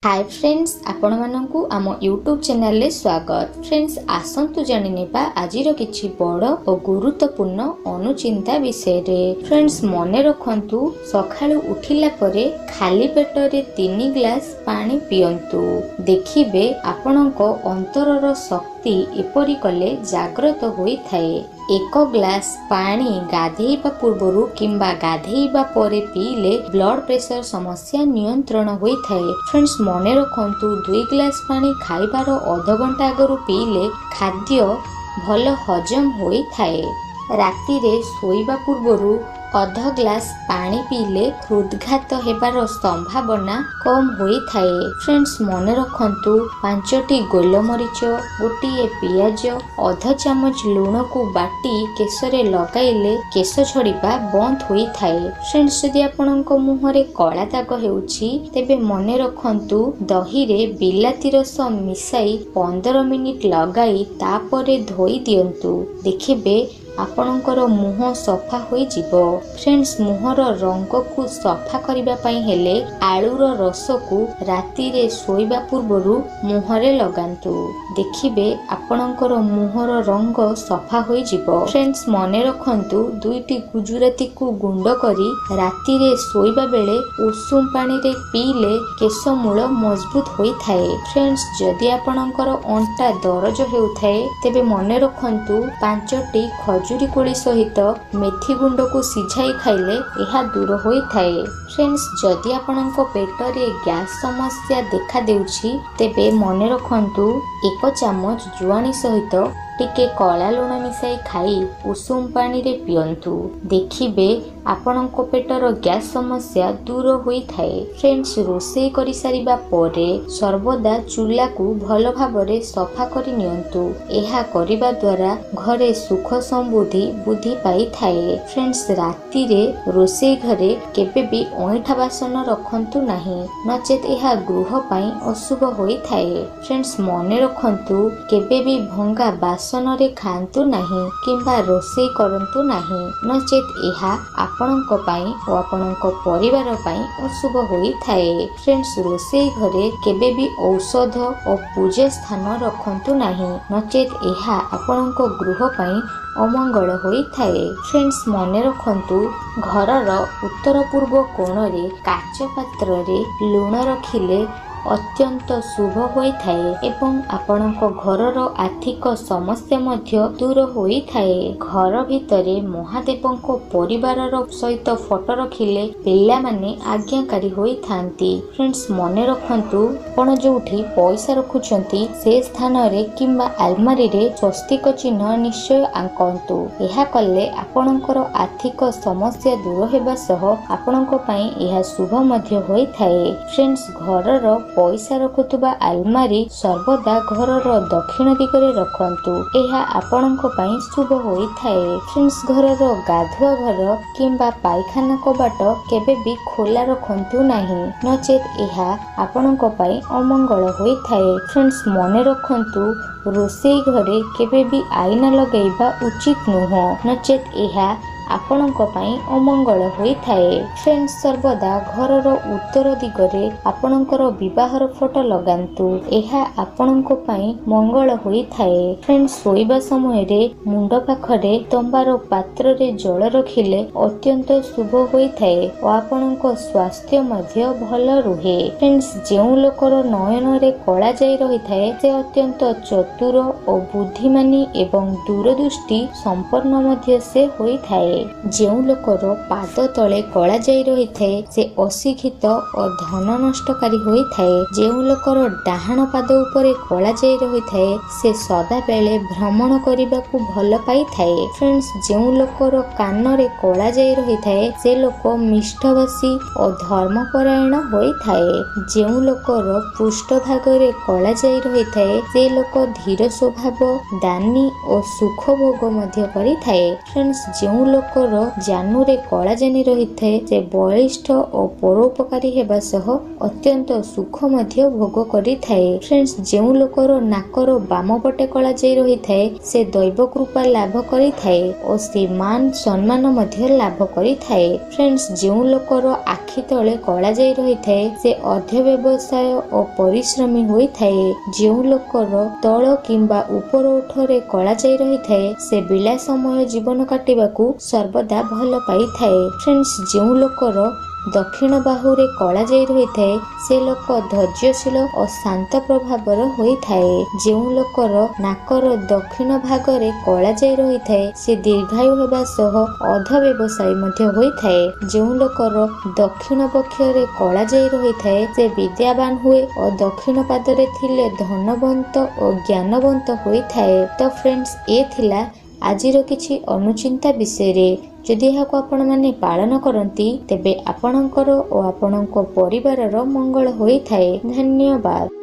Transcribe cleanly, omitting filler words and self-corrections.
Hi friends, आपण मानकु आम YouTube channel ले स्वागत। फ्रेंड्स, आसंतु जानि नेबा आजिर किछि बड़ और गुरुत्वपूर्ण अनुचिंता विषय रे। फ्रेंड्स, मने रखंतु सखाळु उठिला परे खाली पेटरे 3 ग्लास पानी पियंतु। देखिबे आपणको अंतरर शक्ति एपरि कले जागृत होई थाए। 1 ग्लास पानी गाधेइबा पूर्वरु किंबा गाधेइबा परे पीले ब्लड प्रेशर समस्या नियंत्रण होई थाए। फ्रेंड्स, मने रखंतु 2 ग्लास पानी खाइबार आधा घंटा आगरु पीले खाद्य भल हजम होई थाए। राति रे सोइबा पूर्वरु आधा ग्लास पानी पीले हृदघात हेबार संभावना कम होई थाए। फ्रेंड्स, मने रखंतु 5टी गोलमरीच, गोटिए पियाज, आधा चामच लूण को बाटी केशरे लगाइले केश झड़िबा बंद होई थाए। फ्रेंड्स, यदि आपणको मुहरे कला दाग हेउछि तेबे मने रखंतु दही रे बिलाती रस मिसाई 15 मिनिट लगाई तापरे धोई दियंतु। देखिबे आपणकर मुह सफा होई जिवो। फ्रेंड्स, मुहर रंग को सफा करिबा पई हेले आलूर रस को राति रे सोइबा पूर्वरु मुहरे लगांतु। देखिबे आपणकर मुहर रंग सफा होई जिवो। फ्रेंड्स, मने रखंतु 2टी गुजुराती को गुंड करी राति रे सोइबा बेले उषुम पानी रे पीले केश मूल मजबूत होई थाए। फ्रेंड्स, जदि आपणकर अंटा दरज हेउथाए तेबे मने रखंतु 5टी खजुरी कोली सहित मेथी गुंड को सिझाई खाइले यह दूर होई थाए। फ्रेंड्स, जदि आपणको पेटरे गैस समस्या देखा देउछि तेबे मने रखंतु 1 चामच जुआनी सहित टिके कला लूण मिसाई खाई उषुम पानी रे पियंतु। देखिबे आपणको पेटर गैस समस्या दूर होई थाए। फ्रेंड्स, रोषेई करि सारिबा परे सर्वदा चूल्हा को भल भाबरे सफा करि नियंतु। एहा करिबा द्वारा घरे सुख समृद्धि बुद्धि पाई थाए। फ्रेंड्स, राति रे रोषेई घरे केबे भी ओइठा बासन रखंतु नाही, नचेत एहा गृह पाई अशुभ होई थाए। फ्रेंड्स, मने रखंतु केबे भी भंगा बासन रे खांतु नाही किंबा रोषेई करंतु नाही, नचेत एहा आपणको पाई और आपणको परिवार पाई अशुभ होई थाए। फ्रेंड्स, रोषेई घरे केबे भी औषध और पूजा स्थान रखंतु नाही, नचेत एहा आपणको गृह पाई अमंगल होई थाए। फ्रेंड्स, मने रखंतु घरर उत्तर पूर्व कोण रे काच पात्र रे लूण रखिले अत्यंत शुभ होई थाए एवं आपणको घरर आर्थिक समस्या मध्य दूर होई थाए। घर भितरे महादेवको परिवारर सहित फोटो रखिले पिल्ला माने आज्ञाकारी होई थांती। फ्रेंड्स, मने रखंतु आपण जोठी पैसा रखुचंती से स्थान रे किंबा आलमारी रे स्वस्तिक चिन्ह निश्चय आंकंतु। एहा कले आपणकर आर्थिक समस्या दूर हेबा सह आपणको पई एहा शुभ मध्य होई थाए। फ्रेंड्स, घरर पैसा रखुवा आलमारी सर्वदा घरर दक्षिण दिगरे रखंतु। एहा आपणको पई शुभ होई थाए। फ्रेंड्स, घरर गाधुआ घर किंबा पायखाना कबाट केबे भी खोला रखंतु नाही, नचेत एहा आपणको पई अमंगल होई थाए। फ्रेंड्स, मने रखंतु रोषेई घरे केबे भी आईना लगाइबा उचित नुह, नचेत एहा आपणको पई अमंगल होई थाए। फ्रेंड्स, सर्वदा घरर उत्तर दिगरे आपणकर विवाहर फोटो लगांतु। एहा आपणको पई मंगल होई थाए। फ्रेंड्स, सोइबा समय रे मुंड पाखरे तंबार पात्र रे जल रखिले अत्यंत शुभ होई थाए और आपणको स्वास्थ्य मध्य भल रुहे। फ्रेंड्स, जेउ लोकर नयन रे कला जाई रही थाए से अत्यंत चतुर और बुद्धिमानी एवं दूरदृष्टि संपन्न मध्य से होई थाए। जेउ लोकर पाद तले कला जाई रही थाए से अशिक्षित और धन नष्टकारी होई थाए। जेउ लोकर डाहाण पाद उपरे कला जाई रही थाए से सदा बेले भ्रमण करिबा को भल पाई थाए। फ्रेंड्स, जेउ लोकर कान रे कला जाई रही थाए से लोक मिष्ठभाषी और धर्मपरायण होई थाए। जेउ लोकर पृष्ठ भाग रे कला जाई रही थाए से लोक धीर स्वभाव, दानी और सुख भोग मध्य करि थाए। फ्रेंड्स, जेउ लोक ଲୋକର ଜାନୁରେ କଳାଜାନି ରହିଥାଏ ସେ ବଳିଷ୍ଠ ଓ ପରୋପକାରୀ ହେବା ସହ ଅତ୍ୟନ୍ତ ସୁଖ ମଧ୍ୟ ଭୋଗ କରିଥାଏ। ଫ୍ରେଣ୍ଡସ୍, ଯେଉଁ ଲୋକର ନାକର ବାମ ପଟେ କଳାଜାଇ ରହିଥାଏ ସେ ଦୈବ କୃପା ଲାଭ କରିଥାଏ ଓ ସେ ମାନ ସମ୍ମାନ ମଧ୍ୟ ଲାଭ କରିଥାଏ। ଫ୍ରେଣ୍ଡସ୍, ଯେଉଁ ଲୋକର ଆଖି ତଳେ କଳାଜାଇ ରହିଥାଏ ସେ ଅଧ୍ୟବସାୟ ଓ ପରିଶ୍ରମୀ ହୋଇଥାଏ। ଯେଉଁ ଲୋକର ତଳ କିମ୍ବା ଉପର ଓଠରେ କଳାଜାଇ ରହିଥାଏ ସେ ବିଳାସମୟ ଜୀବନ କାଟିବାକୁ ସର୍ବଦା ଭଲ ପାଇଥାଏ। ଫ୍ରେଣ୍ଡସ୍, ଯେଉଁ ଲୋକର ଦକ୍ଷିଣ ବାହୁରେ କଳାଜାଇ ରହିଥାଏ ସେ ଲୋକ ଧୈର୍ଯ୍ୟଶୀଳ ଓ ଶାନ୍ତ ପ୍ରଭାବର ହୋଇଥାଏ। ଯେଉଁ ଲୋକର ନାକର ଦକ୍ଷିଣ ଭାଗରେ କଳାଜାଇ ରହିଥାଏ ସେ ଦୀର୍ଘାୟୁ ହେବା ସହ ଅଧ ବ୍ୟବସାୟୀ ମଧ୍ୟ ହୋଇଥାଏ। ଯେଉଁ ଲୋକର ଦକ୍ଷିଣ ପକ୍ଷରେ କଳାଜାଇ ରହିଥାଏ ସେ ବିଦ୍ୟାବାନ ହୁଏ ଓ ଦକ୍ଷିଣ ପାଦରେ ଥିଲେ ଧନବନ୍ତ ଓ ଜ୍ଞାନବନ୍ତ ହୋଇଥାଏ। ତ ଫ୍ରେଣ୍ଡସ୍, ଏ ଥିଲା ଆଜିର କିଛି ଅନୁଚିନ୍ତା ବିଷୟରେ। ଯଦି ଏହାକୁ ଆପଣମାନେ ପାଳନ କରନ୍ତି ତେବେ ଆପଣଙ୍କର ଓ ଆପଣଙ୍କ ପରିବାରର ମଙ୍ଗଳ ହୋଇଥାଏ। ଧନ୍ୟବାଦ।